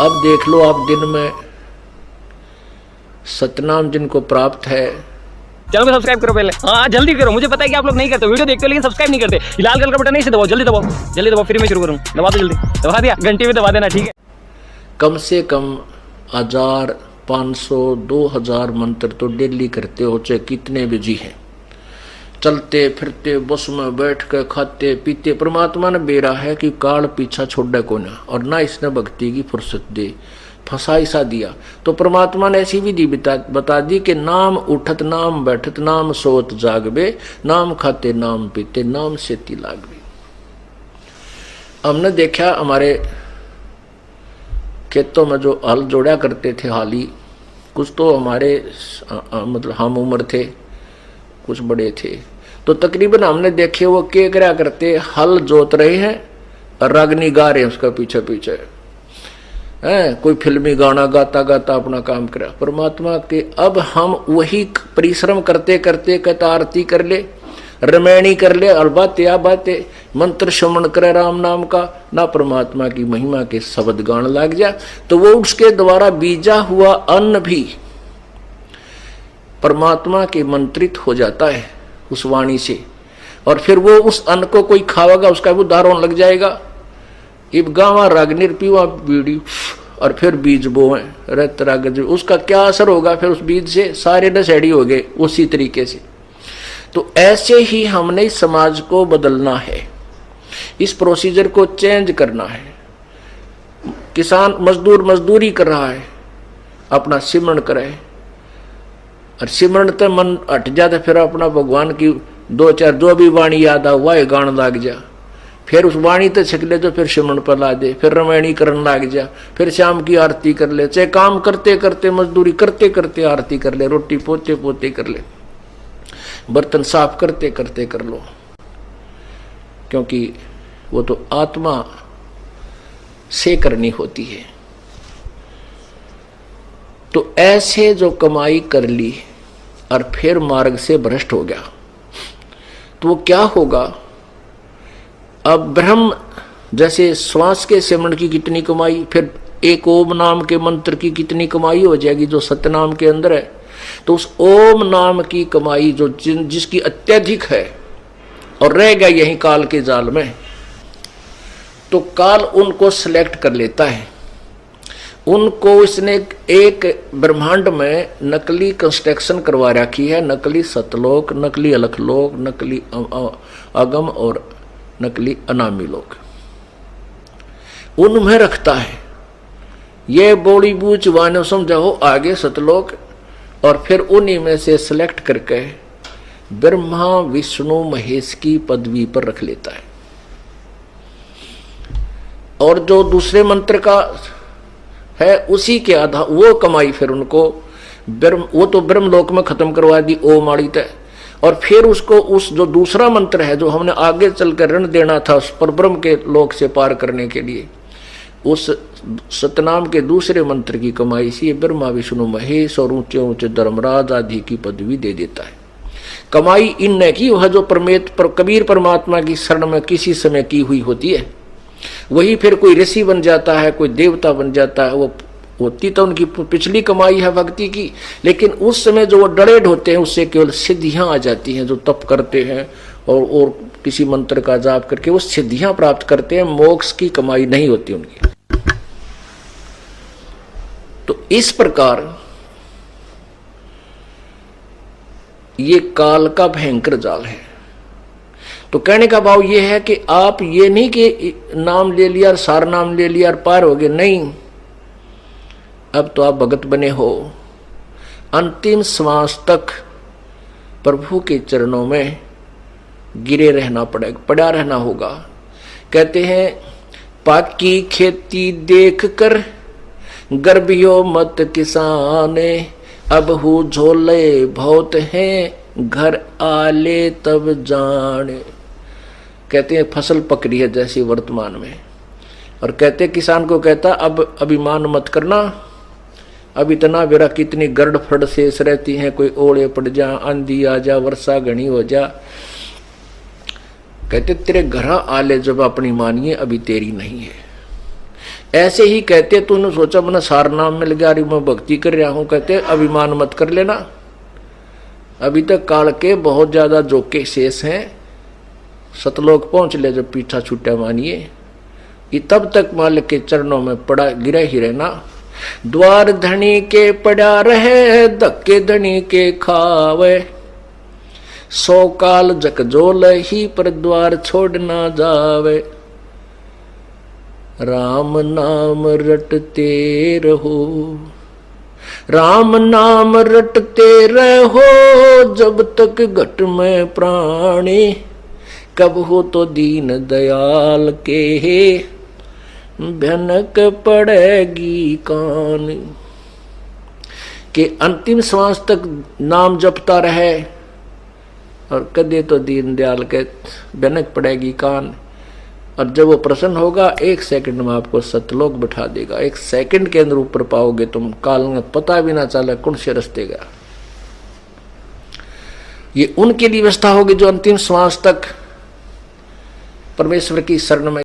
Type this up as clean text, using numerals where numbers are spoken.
अब देख लो आप दिन में सतनाम जिनको प्राप्त है। चैनल को सब्सक्राइब करो पहले, हाँ जल्दी करो। मुझे पता है कि आप लोग नहीं करते, वीडियो देखते हो लेकिन सब्सक्राइब नहीं करते। लाल कलर का बटन नहीं से दबाओ, जल्दी दबाओ, जल्दी दबाओ, फिर मैं शुरू करूँ। दबा दो जल्दी, दबा दिया, घंटी में दबा देना, ठीक है। कम से कम 1000, 500, 2000 मंत्र तो डेली करते हो, चाहे कितने बिजी हैं, चलते फिरते बस में बैठ के खाते पीते। परमात्मा ने बेरा है कि काल पीछा छोड़े को ना, और ना इसने भक्ति की फुर्सत दे, फंसा सा दिया। तो परमात्मा ने ऐसी विधि बता दी कि नाम उठत नाम बैठत नाम सोत जागबे, नाम खाते नाम पीते नाम सेती लागबे। हमने देखा हमारे खेतों में जो हल जोड़ा करते थे हाली, कुछ तो हमारे मतलब हम उम्र थे, कुछ बड़े थे, तो तकरीबन हमने देखे वो क्या करते, हल जोत रहे हैं और रागनी गा रहे हैं उसका पीछे पीछे है, कोई फिल्मी गाना गाता गाता अपना काम करा। परमात्मा के अब हम वही परिश्रम करते करते कहता आरती कर ले, रमैनी कर ले, और बातें बातें मंत्र श्रवण करे राम नाम का, ना परमात्मा की महिमा के शब्द गान लग जा, तो वो उसके द्वारा बीजा हुआ अन्न भी परमात्मा के मंत्रित हो जाता है उस वाणी से, और फिर वो उस अन्न को कोई खावेगा उसका भी उद्धार होने लग जाएगा। इब गावा रागनिर पीवा बीड़ी और फिर बीज बोए रत राग, उसका क्या असर होगा फिर उस बीज से, सारे नशेड़ी हो गए उसी तरीके से। तो ऐसे ही हमने इस समाज को बदलना है, इस प्रोसीजर को चेंज करना है। किसान मजदूर मजदूरी कर रहा है, अपना सिमरण करे, और सिमरण तो मन हट जाता, फिर अपना भगवान की 2-4 जो भी वाणी याद आ वह गान लाग जा, फिर उस वाणी तो छिक ले, तो फिर सिमरण पर ला दे, फिर रमैनी करने लग जा, फिर शाम की आरती कर ले, चाहे काम करते करते मजदूरी करते करते आरती कर ले, रोटी पोते पोते कर ले, बर्तन साफ करते करते कर लो, क्योंकि वो तो आत्मा से करनी होती है। तो ऐसे जो कमाई कर ली और फिर मार्ग से भ्रष्ट हो गया, तो वो क्या होगा। अब ब्रह्म जैसे श्वास के सिमरण की कितनी कमाई, फिर एक ओम नाम के मंत्र की कितनी कमाई हो जाएगी जो सतनाम के अंदर है। तो उस ओम नाम की कमाई जो जिसकी अत्यधिक है और रह गया यही काल के जाल में, तो काल उनको सिलेक्ट कर लेता है। उनको इसने एक ब्रह्मांड में नकली कंस्ट्रक्शन करवा रखी है, नकली सतलोक, नकली अलखलोक, नकली अगम और नकली अनामी लोक उनमें रखता है। ये बोली बूझ वानो समझाओ आगे सतलोक, और फिर उन्हीं में से सिलेक्ट करके ब्रह्मा विष्णु महेश की पदवी पर रख लेता है। और जो दूसरे मंत्र का है उसी के आधार वो कमाई फिर उनको वो तो ब्रह्मलोक में खत्म करवा दी ओम आड़ी तय, और फिर उसको उस जो दूसरा मंत्र है जो हमने आगे चलकर ऋण देना था उस पर ब्रह्म के लोक से पार करने के लिए, उस सतनाम के दूसरे मंत्र की कमाई से ब्रह्मा विष्णु महेश और ऊंचे ऊंचे धर्मराज आदि की पदवी दे देता है। कमाई इन की वह जो कबीर परमात्मा की शरण में किसी समय की हुई होती है, वही फिर कोई ऋषि बन जाता है, कोई देवता बन जाता है, वो होती तो उनकी पिछली कमाई है भक्ति की, लेकिन उस समय जो वो डरेड होते हैं उससे केवल सिद्धियां आ जाती हैं। जो तप करते हैं और किसी मंत्र का जाप करके वो सिद्धियां प्राप्त करते हैं, मोक्ष की कमाई नहीं होती उनकी। तो इस प्रकार ये काल का भयंकर जाल है। तो कहने का भाव ये है कि आप ये नहीं कि नाम ले लिया और सार नाम ले लिया और पार हो गए, नहीं, अब तो आप भगत बने हो। अंतिम श्वास तक प्रभु के चरणों में गिरे रहना पड़ेगा, पड़ा रहना होगा। कहते हैं पाकी खेती देख कर गर्भियो मत किसाने, अब हु झोले बहुत हैं घर आले तब जाने। कहते हैं फसल पक रही है जैसी वर्तमान में, और कहते किसान को कहता अब अभिमान मत करना, अब इतना बेरा कितनी गर्द फड़ शेष रहती हैं, कोई ओले पड़ जा, आंधी आ जा, वर्षा घनी हो जा। कहते तेरे घर आले जब अपनी मानिए अभी तेरी नहीं है। ऐसे ही कहते, तूने सोचा मैंने सार नाम मिल गया, अरे मैं भक्ति कर रहा हूं, कहते अभिमान मत कर लेना, अभी तक काल के बहुत ज्यादा जोके शेष हैं, सतलोक पहुंच ले जब पीछा छूटा मानिए, ये तब तक मालिक के चरणों में पड़ा गिरा ही रहना। द्वार धनी के पड़ा रहे, धक्के धनी के खावे, 100 काल जकजोल ही पर द्वार छोड़ ना जावे। राम नाम रटते रहो, राम नाम रटते रहो, जब तक घट में प्राणी, कब हो तो दीन दयाल के भनक पड़ेगी कान। के अंतिम श्वास तक नाम जपता रहे और कदे तो दीन दयाल के भनक पड़ेगी कान। और जब वो प्रसन्न होगा 1 सेकंड में आपको सतलोक बैठा देगा, 1 सेकंड के अंदर ऊपर पाओगे तुम, काल में पता भी ना चला कौन से रास्ते गया। ये उनके लिए व्यवस्था होगी जो अंतिम श्वास तक परमेश्वर की शरण में